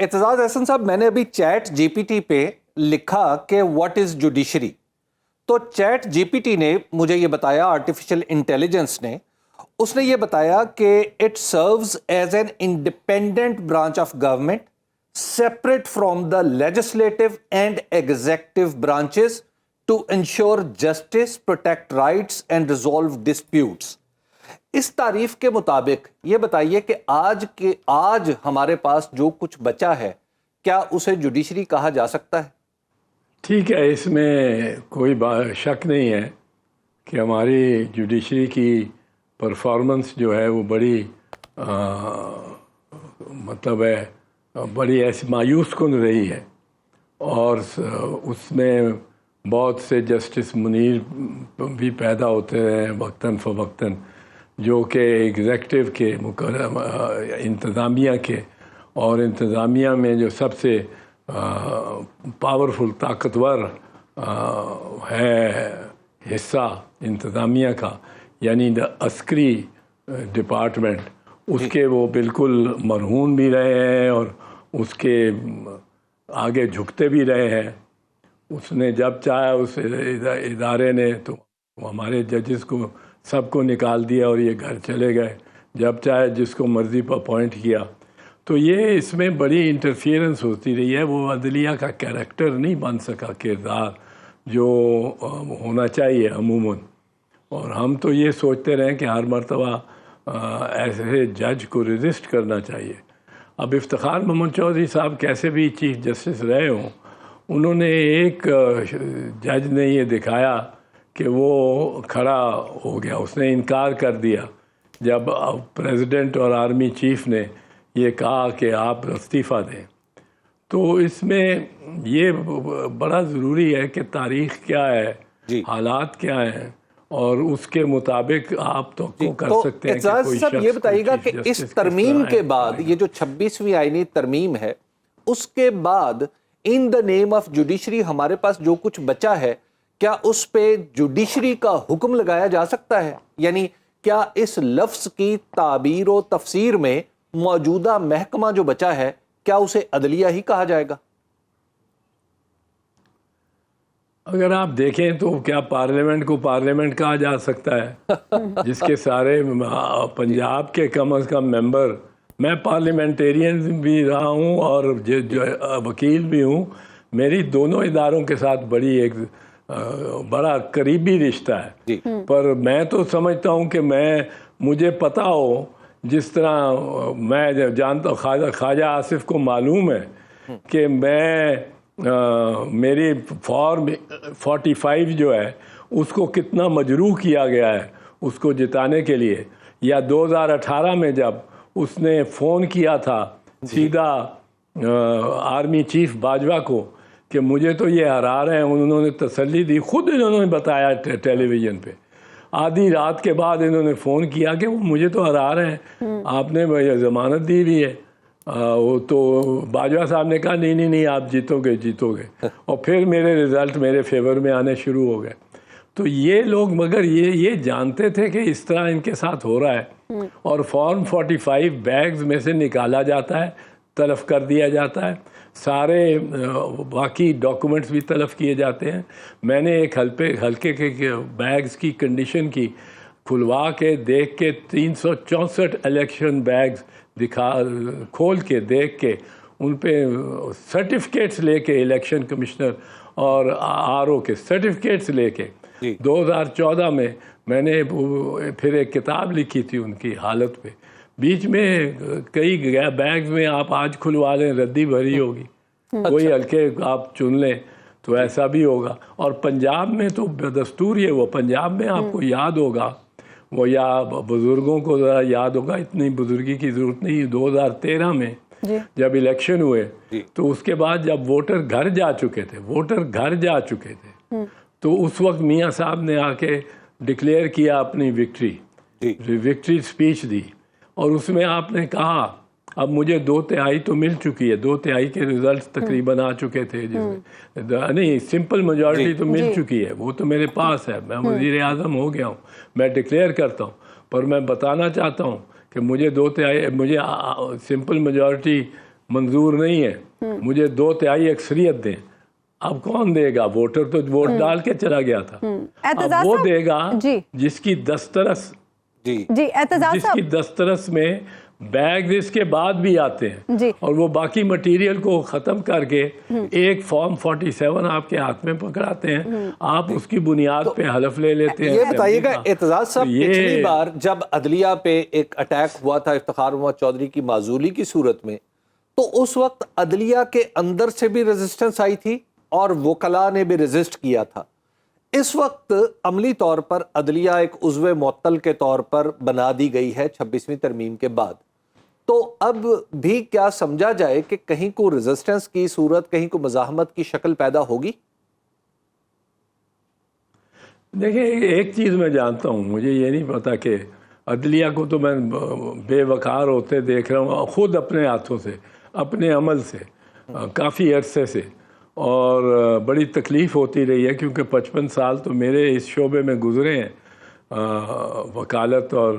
اعتزاز احسن صاحب، میں نے ابھی چیٹ جی پی ٹی پہ لکھا کہ واٹ از جوڈیشری، تو چیٹ جی پی ٹی نے مجھے یہ بتایا، آرٹیفیشل انٹیلیجنس نے، اس نے یہ بتایا کہ it serves as an independent branch of government separate from the legislative and executive branches to ensure justice, protect rights and resolve disputes. اس تعریف کے مطابق یہ بتائیے کہ آج ہمارے پاس جو کچھ بچا ہے، کیا اسے جوڈیشری کہا جا سکتا ہے؟ ٹھیک ہے، اس میں کوئی شک نہیں ہے کہ ہماری جوڈیشری کی پرفارمنس جو ہے وہ بڑی مطلب ہے بڑی ایسی مایوس کن رہی ہے، اور اس میں بہت سے جسٹس منیر بھی پیدا ہوتے ہیں وقتاً فوقتاً، جو کہ ایگزیکٹو کے انتظامیہ کے، اور انتظامیہ میں جو سب سے پاورفل طاقتور ہے حصہ انتظامیہ کا، یعنی عسکری ڈپارٹمنٹ، اس کے وہ بالکل مرہون بھی رہے ہیں اور اس کے آگے جھکتے بھی رہے ہیں۔ اس نے جب چاہا اس ادارے نے تو ہمارے ججز کو سب کو نکال دیا اور یہ گھر چلے گئے، جب چاہے جس کو مرضی پر اپوائنٹ کیا۔ تو یہ اس میں بڑی انٹرفیئرنس ہوتی رہی ہے، وہ عدلیہ کا کیریکٹر نہیں بن سکا، کردار جو ہونا چاہیے عموماً۔ اور ہم تو یہ سوچتے رہے کہ ہر مرتبہ ایسے جج کو ریزسٹ کرنا چاہیے۔ اب افتخار محمد چودھری صاحب کیسے بھی چیف جسٹس رہے ہوں، انہوں نے ایک جج نے یہ دکھایا کہ وہ کھڑا ہو گیا، اس نے انکار کر دیا جب پریزیڈنٹ اور آرمی چیف نے یہ کہا کہ آپ استعفیٰ دیں۔ تو اس میں یہ بڑا ضروری ہے کہ تاریخ کیا ہے، حالات کیا ہیں، اور اس کے مطابق آپ تو کر سکتے ہیں کہ کوئی شخص، یہ بتائیے گا کہ اس ترمیم کے بعد، یہ جو 26ویں آئینی ترمیم ہے، اس کے بعد ان دا نیم آف جوڈیشری ہمارے پاس جو کچھ بچا ہے، کیا اس پہ جوڈیشری کا حکم لگایا جا سکتا ہے؟ یعنی کیا اس لفظ کی تعبیر و تفسیر میں موجودہ محکمہ جو بچا ہے، کیا اسے عدلیہ ہی کہا جائے گا؟ اگر آپ دیکھیں تو کیا پارلیمنٹ کو پارلیمنٹ کہا جا سکتا ہے، جس کے سارے پنجاب کے کم از کم ممبر، میں پارلیمنٹیرین بھی رہا ہوں اور وکیل بھی ہوں، میری دونوں اداروں کے ساتھ بڑا قریبی رشتہ ہے، پر میں تو سمجھتا ہوں کہ مجھے پتہ ہو، جس طرح میں جانتا ہوں، خواجہ آصف کو معلوم ہے کہ میری فارم 45 جو ہے اس کو کتنا مجروح کیا گیا ہے اس کو جتانے کے لیے، یا 2018 میں جب اس نے فون کیا تھا سیدھا آرمی چیف باجوہ کو کہ مجھے تو یہ ہرا رہے ہیں، انہوں نے تسلی دی، خود انہوں نے بتایا ٹیلی ویژن پہ، آدھی رات کے بعد انہوں نے فون کیا کہ وہ مجھے تو ہرا رہے ہیں، آپ نے ضمانت دی بھی ہے۔ تو باجوہ صاحب نے کہا نہیں آپ جیتو گے، اور پھر میرے رزلٹ میرے فیور میں آنے شروع ہو گئے۔ تو یہ لوگ مگر یہ جانتے تھے کہ اس طرح ان کے ساتھ ہو رہا ہے، اور فارم 45 بیگز میں سے نکالا جاتا ہے، تلف کر دیا جاتا ہے، سارے باقی ڈاکومنٹس بھی تلف کیے جاتے ہیں۔ میں نے ایک ہلکے کے بیگز کی کنڈیشن کی کھلوا کے دیکھ کے 364 الیکشن بیگز کھول کے دیکھ کے ان پہ سرٹیفکیٹس لے کے، الیکشن کمشنر اور آر او کے سرٹیفکیٹس لے کے 2014 میں نے پھر ایک کتاب لکھی تھی ان کی حالت پہ، بیچ میں کئی بیگز میں آپ آج کھلوا لیں ردی بھری ہوگی، کوئی ہلکے آپ چن لیں تو ایسا بھی ہوگا۔ اور پنجاب میں تو دستور یہ، وہ پنجاب میں آپ کو یاد ہوگا، وہ یا بزرگوں کو ذرا یاد ہوگا، اتنی بزرگی کی ضرورت نہیں، 2013 میں جب الیکشن ہوئے تو اس کے بعد جب ووٹر گھر جا چکے تھے تو اس وقت میاں صاحب نے آ کے ڈکلیئر کیا اپنی وکٹری سپیچ دی، اور اس میں آپ نے کہا اب مجھے 2/3 تو مل چکی ہے، 2/3 کے ریزلٹس تقریباً آ چکے تھے، نہیں سمپل میجورٹی تو مل چکی ہے، وہ تو میرے پاس ہے، میں وزیر اعظم ہو گیا ہوں، میں ڈکلیئر کرتا ہوں، پر میں بتانا چاہتا ہوں کہ مجھے 2/3 مجھے سمپل میجورٹی منظور نہیں ہے، مجھے 2/3 اکثریت دیں. اب کون دے گا؟ ووٹر تو ووٹ ڈال کے چلا گیا تھا. اب وہ دے گا جس کی دسترس جس کی دسترس میں بیگ اس کے بعد بھی آتے ہیں اور وہ باقی مٹیریل کو ختم کر کے ایک فارم 47 آپ کے ہاتھ میں پکڑاتے ہیں، آپ اس کی بنیاد پہ حلف لے لیتے ہیں. یہ بتائیے گا اعتزاز صاحب، پچھلی بار جب عدلیہ پہ ایک اٹیک ہوا تھا افتخار محمد چودھری کی معزولی کی صورت میں، تو اس وقت عدلیہ کے اندر سے بھی ریزسٹنس آئی تھی اور وکلاء نے بھی ریزسٹ کیا تھا. اس وقت عملی طور پر عدلیہ ایک عضو معطل کے طور پر بنا دی گئی ہے 26ویں ترمیم کے بعد، تو اب بھی کیا سمجھا جائے کہ کہیں کو ریزسٹنس کی صورت، کہیں کو مزاحمت کی شکل پیدا ہوگی؟ دیکھیں، ایک چیز میں جانتا ہوں، مجھے یہ نہیں پتا کہ عدلیہ کو تو میں بے وقار ہوتے دیکھ رہا ہوں خود اپنے ہاتھوں سے، اپنے عمل سے، کافی عرصے سے، اور بڑی تکلیف ہوتی رہی ہے کیونکہ 55 سال تو میرے اس شعبے میں گزرے ہیں، وکالت اور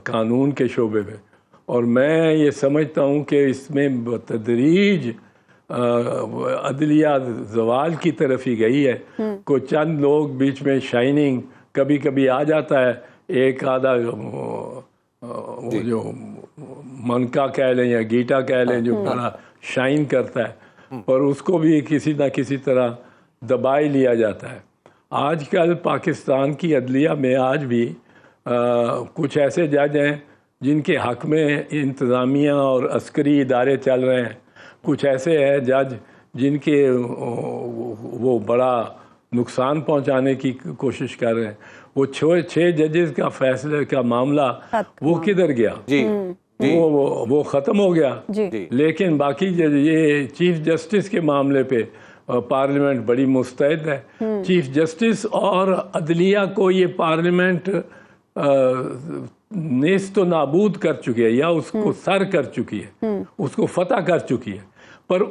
قانون کے شعبے میں، اور میں یہ سمجھتا ہوں کہ اس میں بتدریج عدلیہ زوال کی طرف ہی گئی ہے. کوئی چند لوگ بیچ میں شائننگ کبھی کبھی آ جاتا ہے، ایک آدھا وہ جو منکا کہہ لیں یا گیٹا کہہ لیں جو بڑا شائن کرتا ہے، پر اس کو بھی کسی نہ کسی طرح دبائی لیا جاتا ہے. آج کل پاکستان کی عدلیہ میں آج بھی کچھ ایسے جج ہیں جن کے حق میں انتظامیہ اور عسکری ادارے چل رہے ہیں، کچھ ایسے ہیں جج جن کے وہ بڑا نقصان پہنچانے کی کوشش کر رہے ہیں. وہ 6 ججز کا فیصلے کا معاملہ وہ کدھر گیا؟ وہ ختم ہو گیا. لیکن باقی یہ چیف جسٹس کے معاملے پہ پارلیمنٹ بڑی مستعد ہے. چیف جسٹس اور عدلیہ کو یہ پارلیمنٹ نیست و نابود کر چکی ہے، یا اس کو سر کر چکی ہے، اس کو فتح کر چکی ہے. پر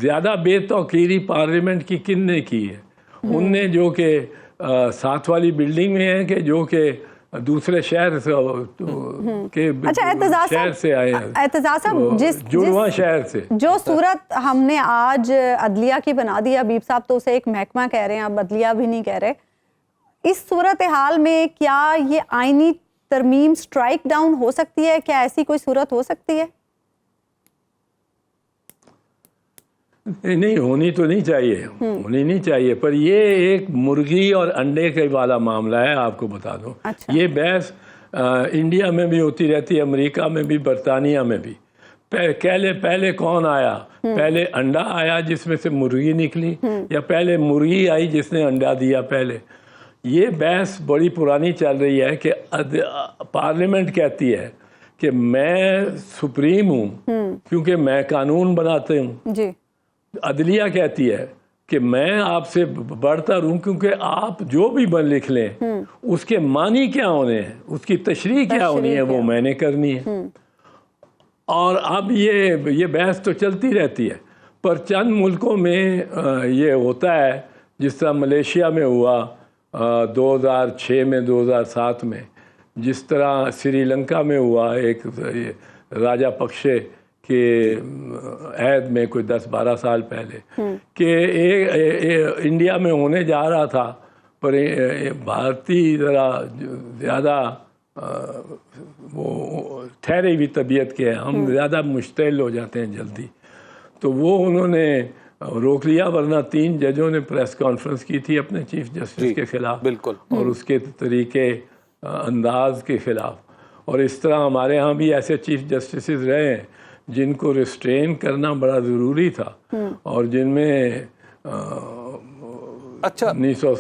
زیادہ بے توقیری پارلیمنٹ کی کن نے کی ہے؟ ان نے جو کہ ساتھ والی بلڈنگ میں ہیں، کہ جو کہ دوسرے شہر سے شہر سے آئے ہیں، اعتزاز صاحب، جڑواں شہر سے. جو صورت ہم نے آج عدلیہ کی بنا دی، حبیب صاحب تو اسے ایک محکمہ کہہ رہے ہیں، اب عدلیہ بھی نہیں کہہ رہے. اس صورتحال میں کیا یہ آئینی ترمیم سٹرائک ڈاؤن ہو سکتی ہے؟ کیا ایسی کوئی صورت ہو سکتی ہے؟ نہیں، ہونی تو نہیں چاہیے، ہونی نہیں چاہیے، پر یہ ایک مرغی اور انڈے کے والا معاملہ ہے. آپ کو بتا دوں، یہ بحث انڈیا میں بھی ہوتی رہتی ہے، امریکہ میں بھی، برطانیہ میں بھی. پہلے کون آیا؟ پہلے انڈا آیا جس میں سے مرغی نکلی، یا پہلے مرغی آئی جس نے انڈا دیا پہلے؟ یہ بحث بڑی پرانی چل رہی ہے کہ پارلیمنٹ کہتی ہے کہ میں سپریم ہوں کیونکہ میں قانون بناتے ہوں. عدلیہ کہتی ہے کہ میں آپ سے بڑھتا رہوں کیونکہ آپ جو بھی لکھ لیں اس کے معنی کیا ہونے ہیں، اس کی تشریح کیا ہونی ہے، وہ میں نے کرنی ہے. اور اب یہ بحث تو چلتی رہتی ہے، پر چند ملکوں میں یہ ہوتا ہے، جس طرح ملیشیا میں ہوا 2006 میں، 2007 میں، جس طرح سری لنکا میں ہوا ایک راجہ پکشے کے عہد میں کوئی 10-12 سال پہلے، کہ انڈیا میں ہونے جا رہا تھا، پر بھارتی ذرا زیادہ وہ ٹھہری ہوئی طبیعت کے ہیں، ہم زیادہ مشتعل ہو جاتے ہیں جلدی، تو وہ انہوں نے روک لیا. ورنہ 3 ججوں نے پریس کانفرنس کی تھی اپنے چیف جسٹس کے خلاف، بالکل، اور اس کے طریقے انداز کے خلاف. اور اس طرح ہمارے ہاں بھی ایسے چیف جسٹسز رہے ہیں جن کو ریسٹرین کرنا بڑا ضروری تھا، اور جن میں 1900